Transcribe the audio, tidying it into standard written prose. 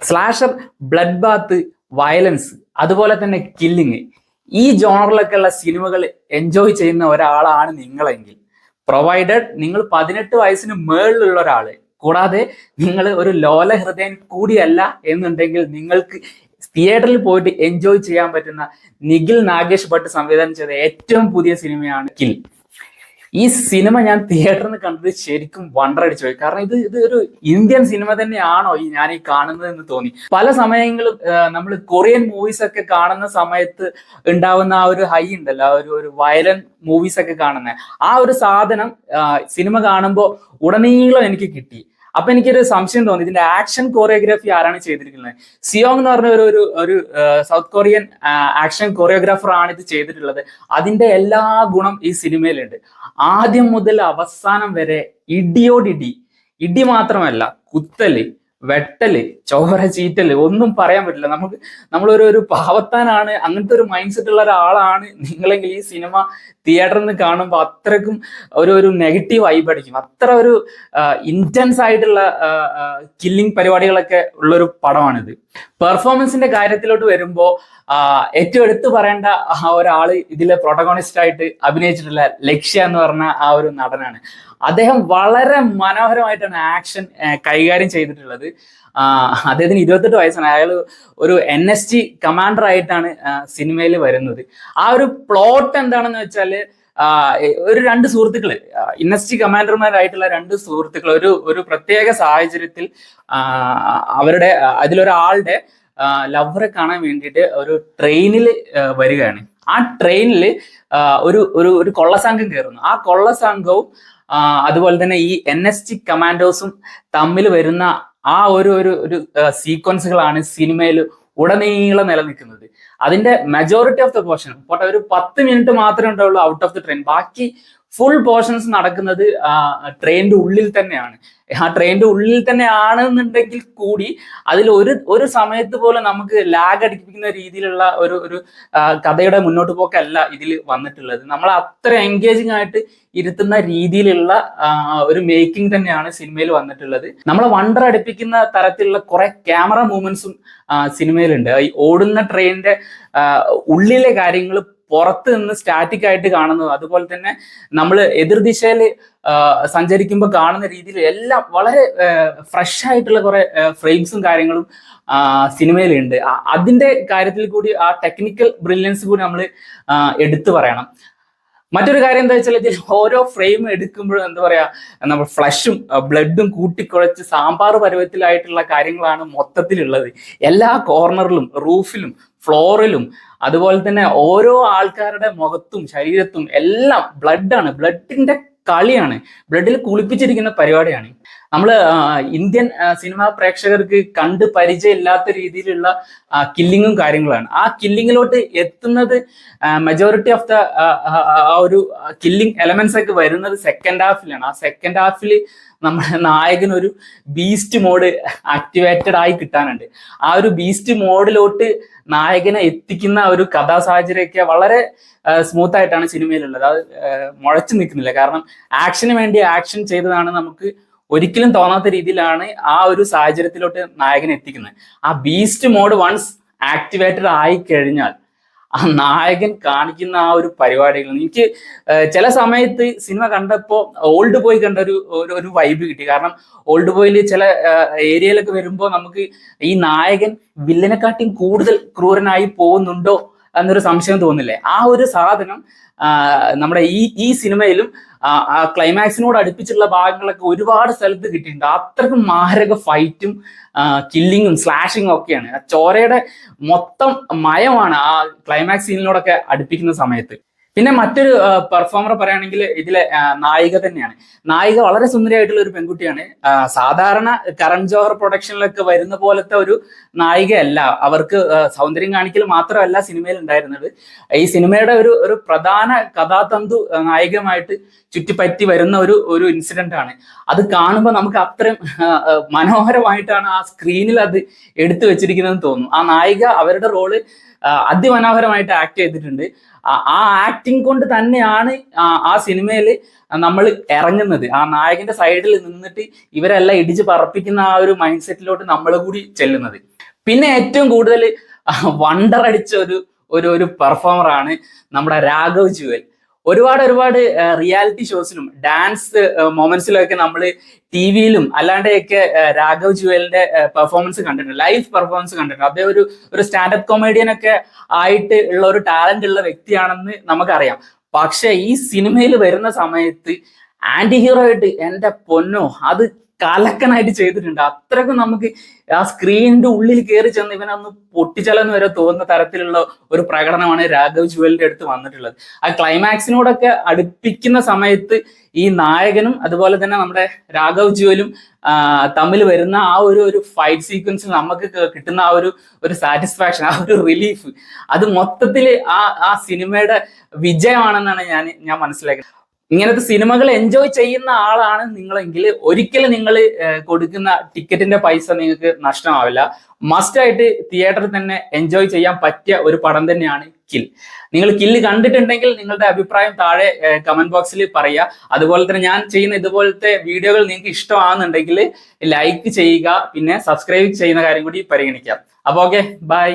Slasher, blood Baat, violence, അതുപോലെ തന്നെ killing, ഈ ജോണറിലൊക്കെ ഉള്ള സിനിമകൾ എൻജോയ് ചെയ്യുന്ന ഒരാളാണ് നിങ്ങളെങ്കിൽ, പ്രൊവൈഡഡ് നിങ്ങൾ 18 വയസ്സിന് മേളിലുള്ള ഒരാള്, കൂടാതെ നിങ്ങൾ ഒരു ലോല ഹൃദയൻ കൂടിയല്ല എന്നുണ്ടെങ്കിൽ നിങ്ങൾക്ക് തിയേറ്ററിൽ പോയിട്ട് എൻജോയ് ചെയ്യാൻ പറ്റുന്ന നിഖിൽ നാഗേഷ് ഭട്ട് സംവിധാനം ചെയ്ത ഏറ്റവും പുതിയ സിനിമയാണ് കിൽ. ഈ സിനിമ ഞാൻ തിയേറ്ററിൽ നിന്ന് കണ്ടത് ശരിക്കും വണ്ടർ അടിച്ചു പോയി. കാരണം ഇത് ഒരു ഇന്ത്യൻ സിനിമ തന്നെയാണോ ഞാൻ ഈ കാണുന്നത് എന്ന് തോന്നി. പല സമയങ്ങളും നമ്മൾ കൊറിയൻ മൂവീസ് ഒക്കെ കാണുന്ന സമയത്ത് ഉണ്ടാവുന്ന ആ ഒരു ഹൈ ഉണ്ടല്ലോ, ഒരു വയലന്റ് മൂവീസ് ഒക്കെ കാണുന്ന ആ ഒരു സാധനം സിനിമ കാണുമ്പോൾ ഉടനീളം എനിക്ക് കിട്ടി. അപ്പൊ എനിക്കൊരു സംശയം തോന്നി, ഇതിന്റെ ആക്ഷൻ കോറിയോഗ്രാഫി ആരാണ് ചെയ്തിരിക്കുന്നത്? സിയോങ് എന്ന് പറഞ്ഞ ഒരു സൗത്ത് കൊറിയൻ ആക്ഷൻ കൊറിയോഗ്രാഫർ ആണ് ഇത് ചെയ്തിട്ടുള്ളത്. അതിന്റെ എല്ലാ ഗുണം ഈ സിനിമയിലുണ്ട്. ആദ്യം മുതൽ അവസാനം വരെ ഇടി മാത്രമല്ല, കുത്തല്, വെട്ടല്, ചോര ചീറ്റല്, ഒന്നും പറയാൻ പറ്റില്ല. നമ്മളൊരു പാവത്താനാണ്, അങ്ങനത്തെ ഒരു മൈൻഡ് സെറ്റ് ഉള്ള ഒരാളാണ് നിങ്ങളെങ്കിൽ ഈ സിനിമ തിയേറ്ററിൽ നിന്ന് കാണുമ്പോൾ അത്രക്കും ഒരു നെഗറ്റീവ് വൈബ് അടിക്കും. അത്ര ഒരു ഇന്റൻസ് ആയിട്ടുള്ള കില്ലിങ് പരിപാടികളൊക്കെ ഉള്ളൊരു പടമാണിത്. പെർഫോമൻസിന്റെ കാര്യത്തിലോട്ട് വരുമ്പോൾ ഏറ്റവും എടുത്തു പറയേണ്ട ഒരാള് ഇതിലെ പ്രൊട്ടഗോണിസ്റ്റ് ആയിട്ട് അഭിനയിച്ചിട്ടുള്ള ലക്ഷ്യ എന്ന് പറഞ്ഞ ആ ഒരു നടനാണ്. അദ്ദേഹം വളരെ മനോഹരമായിട്ടാണ് ആക്ഷൻ കൈകാര്യം ചെയ്തിട്ടുള്ളത്. അദ്ദേഹത്തിന് 28 വയസ്സാണ്. അയാൾ ഒരു NSG കമാൻഡർ ആയിട്ടാണ് സിനിമയിൽ വരുന്നത്. ആ ഒരു പ്ലോട്ട് എന്താണെന്ന് വെച്ചാൽ, ഒരു 2 സുഹൃത്തുക്കള്, NSG കമാൻഡർമാരായിട്ടുള്ള 2 സുഹൃത്തുക്കൾ ഒരു പ്രത്യേക സാഹചര്യത്തിൽ അവരുടെ അതിലൊരാളുടെ ലവറെ കാണാൻ വേണ്ടിയിട്ട് ഒരു ട്രെയിനിൽ വരികയാണ്. ആ ട്രെയിനിൽ ഒരു കൊള്ളസംഘം കയറുന്നു. ആ കൊള്ളസംഘവും അതുപോലെ തന്നെ ഈ NSG കമാൻഡോസും തമ്മിൽ വരുന്ന ആ ഒരു സീക്വൻസുകളാണ് സിനിമയിൽ ഉടനീളം നിലനിൽക്കുന്നത്. അതിന്റെ മെജോറിറ്റി ഓഫ് ദ പോർഷൻ പോട്ടെ, ഒരു 10 മിനിറ്റ് മാത്രമേ ഉണ്ടാവുള്ളൂ ഔട്ട് ഓഫ് ദി ട്രെയിൻ. ബാക്കി ഫുൾ പോർഷൻസ് നടക്കുന്നത് ട്രെയിനിന്റെ ഉള്ളിൽ തന്നെയാണ്. ആ ട്രെയിനിന്റെ ഉള്ളിൽ തന്നെ ആണെന്നുണ്ടെങ്കിൽ കൂടി അതിൽ ഒരു സമയത്ത് പോലെ നമുക്ക് ലാഗ് അടിപ്പിക്കുന്ന രീതിയിലുള്ള ഒരു കഥയുടെ മുന്നോട്ട് പോക്കല്ല ഇതിൽ വന്നിട്ടുള്ളത്. നമ്മൾ അത്ര എൻഗേജിങ് ആയിട്ട് ഇരുത്തുന്ന രീതിയിലുള്ള ഒരു മേക്കിംഗ് തന്നെയാണ് സിനിമയിൽ വന്നിട്ടുള്ളത്. നമ്മളെ വണ്ടർ അടുപ്പിക്കുന്ന തരത്തിലുള്ള കുറെ ക്യാമറ മൂവ്മെന്റ്സും സിനിമയിലുണ്ട്. ഈ ഓടുന്ന ട്രെയിനിന്റെ ഉള്ളിലെ കാര്യങ്ങൾ പുറത്ത് നിന്ന് സ്റ്റാറ്റിക് ആയിട്ട് കാണുന്നത്, അതുപോലെ തന്നെ നമ്മൾ എതിർദിശയിൽ സഞ്ചരിക്കുമ്പോൾ കാണുന്ന രീതിയിൽ എല്ലാം വളരെ ഫ്രഷ് ആയിട്ടുള്ള കുറെ ഫ്രെയിംസും കാര്യങ്ങളും സിനിമയിലുണ്ട്. അതിന്റെ കാര്യത്തിൽ കൂടി ആ ടെക്നിക്കൽ ബ്രില്യൻസ് കൂടി നമ്മൾ എടുത്തു പറയണം. മറ്റൊരു കാര്യം എന്താ വെച്ചാൽ, ഇതിൽ ഓരോ ഫ്രെയിം എടുക്കുമ്പോഴും എന്താ പറയാ, നമ്മൾ ഫ്ലഷും ബ്ലഡും കൂട്ടിക്കുഴച്ച് സാമ്പാർ പരുവത്തിലായിട്ടുള്ള കാര്യങ്ങളാണ് മൊത്തത്തിലുള്ളത്. എല്ലാ കോർണറിലും, റൂഫിലും, ഫ്ലോറിലും, അതുപോലെ തന്നെ ഓരോ ആൾക്കാരുടെ മുഖത്തും ശരീരത്തും എല്ലാം ബ്ലഡാണ്. ബ്ലഡിന്റെ കളിയാണ്, ബ്ലഡിൽ കുളിപ്പിച്ചിരിക്കുന്ന പരിപാടിയാണ്. നമ്മൾ ഇന്ത്യൻ സിനിമാ പ്രേക്ഷകർക്ക് കണ്ട് പരിചയമില്ലാത്ത രീതിയിലുള്ള കില്ലിങ്ങും കാര്യങ്ങളാണ്. ആ കില്ലിങ്ങിലോട്ട് എത്തുന്നത് മെജോറിറ്റി ഓഫ് ദ ഒരു കില്ലിങ് എലമെന്റ്സ് ഒക്കെ വരുന്നത് സെക്കൻഡ് ഹാഫിലാണ്. ആ സെക്കൻഡ് ഹാഫിൽ നമ്മുടെ നായകനൊരു ബീസ്റ്റ് മോഡ് ആക്ടിവേറ്റഡ് ആയി കിട്ടാനുണ്ട്. ആ ഒരു ബീസ്റ്റ് മോഡിലോട്ട് നായകനെ എത്തിക്കുന്ന ഒരു കഥാസാഹചര്യമൊക്കെ വളരെ സ്മൂത്ത് ആയിട്ടാണ് സിനിമയിലുള്ളത്. അത് മുഴച്ചു നിൽക്കുന്നില്ല. കാരണം ആക്ഷന് വേണ്ടി ആക്ഷൻ ചെയ്തതാണ് നമുക്ക് ഒരിക്കലും തോന്നാത്ത രീതിയിലാണ് ആ ഒരു സാഹചര്യത്തിലോട്ട് നായകനെ എത്തിക്കുന്നത്. ആ ബീസ്റ്റ് മോഡ് വൺസ് ആക്ടിവേറ്റഡ് ആയി കഴിഞ്ഞാൽ ആ നായകൻ കാണിക്കുന്ന ആ ഒരു പരിപാടികൾ എനിക്ക് ചില സമയത്ത് സിനിമ കണ്ടപ്പോൾ ഓൾഡ് ബോയ് കണ്ട ഒരു വൈബ് കിട്ടി. കാരണം ഓൾഡ് ബോയിൽ ചില ഏരിയയിലൊക്കെ വരുമ്പോൾ നമുക്ക് ഈ നായകൻ വില്ലനെക്കാട്ടിയും കൂടുതൽ ക്രൂരനായി പോകുന്നുണ്ടോ എന്നൊരു സംശയം തോന്നില്ലേ? ആ ഒരു സാധനം നമ്മുടെ ഈ സിനിമയിലും ആ ക്ലൈമാക്സിനോട് അടുപ്പിച്ചുള്ള ഭാഗങ്ങളൊക്കെ ഒരുപാട് സ്ഥലത്ത് കിട്ടിയിട്ടുണ്ട്. അത്രക്കും മാരക ഫൈറ്റും കില്ലിങ്ങും സ്ലാഷിങ്ങും ഒക്കെയാണ്. ആ ചോരയുടെ മൊത്തം മയമാണ് ആ ക്ലൈമാക്സ് സീനിനോടൊക്കെ അടുപ്പിക്കുന്ന സമയത്ത്. പിന്നെ മറ്റൊരു പെർഫോമർ പറയുകയാണെങ്കിൽ ഇതിലെ നായിക തന്നെയാണ്. നായിക വളരെ സുന്ദരിയായിട്ടുള്ള ഒരു പെൺകുട്ടിയാണ്. സാധാരണ കരൺ ജോഹർ പ്രൊഡക്ഷനിലൊക്കെ വരുന്ന പോലത്തെ ഒരു നായികയല്ല. അവർക്ക് സൗന്ദര്യം കാണിക്കൽ മാത്രമല്ല സിനിമയിൽ ഉണ്ടായിരുന്നത്. ഈ സിനിമയുടെ ഒരു പ്രധാന കഥാതന്തു നായികമായിട്ട് ചുറ്റിപ്പറ്റി വരുന്ന ഒരു ഇൻസിഡന്റ് ആണ്. അത് കാണുമ്പോൾ നമുക്ക് അത്രയും മനോഹരമായിട്ടാണ് ആ സ്ക്രീനിൽ അത് എടുത്തു വെച്ചിരിക്കുന്നതെന്ന് തോന്നുന്നു. ആ നായിക അവരുടെ റോള് അതിമനോഹരമായിട്ട് ആക്ട് ചെയ്തിട്ടുണ്ട്. ആ ആക്ടിങ് കൊണ്ട് തന്നെയാണ് ആ സിനിമയിൽ നമ്മൾ ഇറങ്ങുന്നത്. ആ നായകന്റെ സൈഡിൽ നിന്നിട്ട് ഇവരെല്ലാം ഇടിച്ച് പറപ്പിക്കുന്ന ആ ഒരു മൈൻഡ് സെറ്റിലോട്ട് നമ്മൾ കൂടി ചെല്ലുന്നത്. പിന്നെ ഏറ്റവും കൂടുതൽ വണ്ടർ അടിച്ച ഒരു ഒരു ഒരു പെർഫോമറാണ് നമ്മുടെ രാഘവ് ജുവൽ. ഒരുപാട് റിയാലിറ്റി ഷോസിലും ഡാൻസ് മൊമെന്റ്സിലൊക്കെ നമ്മൾ ടി വിയിലും അല്ലാണ്ടൊക്കെ രാഘവ് ജുവലിന്റെ പെർഫോമൻസ് കണ്ടിട്ടുണ്ട്, ലൈവ് പെർഫോമൻസ് കണ്ടിട്ടുണ്ട്. അദ്ദേഹം ഒരു സ്റ്റാൻഡപ്പ് കൊമേഡിയൻ ഒക്കെ ആയിട്ട് ഉള്ള ഒരു ടാലന്റ് ഉള്ള വ്യക്തിയാണെന്ന് നമുക്കറിയാം. പക്ഷെ ഈ സിനിമയിൽ വരുന്ന സമയത്ത് ആന്റി ഹീറോ ആയിട്ട് എന്റെ പൊന്നോ അത് കലക്കനായിട്ട് ചെയ്തിട്ടുണ്ട്. അത്രയ്ക്കും നമുക്ക് ആ സ്ക്രീനിന്റെ ഉള്ളിൽ കയറി ചെന്ന് ഇവനൊന്ന് പൊട്ടിച്ചലെന്ന് വരെ തോന്നുന്ന തരത്തിലുള്ള ഒരു പ്രകടനമാണ് രാഘവ് ജുവലിന്റെ അടുത്ത് വന്നിട്ടുള്ളത്. ആ ക്ലൈമാക്സിനോടൊക്കെ അടുപ്പിക്കുന്ന സമയത്ത് ഈ നായകനും അതുപോലെ തന്നെ നമ്മുടെ രാഘവ് ജുവലും തമ്മിൽ വരുന്ന ആ ഒരു ഫൈറ്റ് സീക്വൻസിൽ നമുക്ക് കിട്ടുന്ന ആ ഒരു സാറ്റിസ്ഫാക്ഷൻ, ആ ഒരു റിലീഫ്, അത് മൊത്തത്തിൽ ആ സിനിമയുടെ വിജയമാണെന്നാണ് ഞാൻ മനസ്സിലാക്കുന്നത്. ഇങ്ങനത്തെ സിനിമകൾ എൻജോയ് ചെയ്യുന്ന ആളാണ് നിങ്ങളെങ്കിൽ ഒരിക്കലും നിങ്ങൾ കൊടുക്കുന്ന ടിക്കറ്റിന്റെ പൈസ നിങ്ങൾക്ക് നഷ്ടമാവില്ല. മസ്റ്റ് ആയിട്ട് തിയേറ്ററിൽ തന്നെ എൻജോയ് ചെയ്യാൻ പറ്റിയ ഒരു പടം തന്നെയാണ് കിൽ. നിങ്ങൾ കില്ല് കണ്ടിട്ടുണ്ടെങ്കിൽ നിങ്ങളുടെ അഭിപ്രായം താഴെ കമന്റ് ബോക്സിൽ പറയുക. അതുപോലെ തന്നെ ഞാൻ ചെയ്യുന്ന ഇതുപോലത്തെ വീഡിയോകൾ നിങ്ങൾക്ക് ഇഷ്ടമാകുന്നുണ്ടെങ്കിൽ ലൈക്ക് ചെയ്യുക, പിന്നെ സബ്സ്ക്രൈബ് ചെയ്യുന്ന കാര്യം കൂടി പരിഗണിക്കാം. അപ്പൊ ഓക്കെ, ബൈ.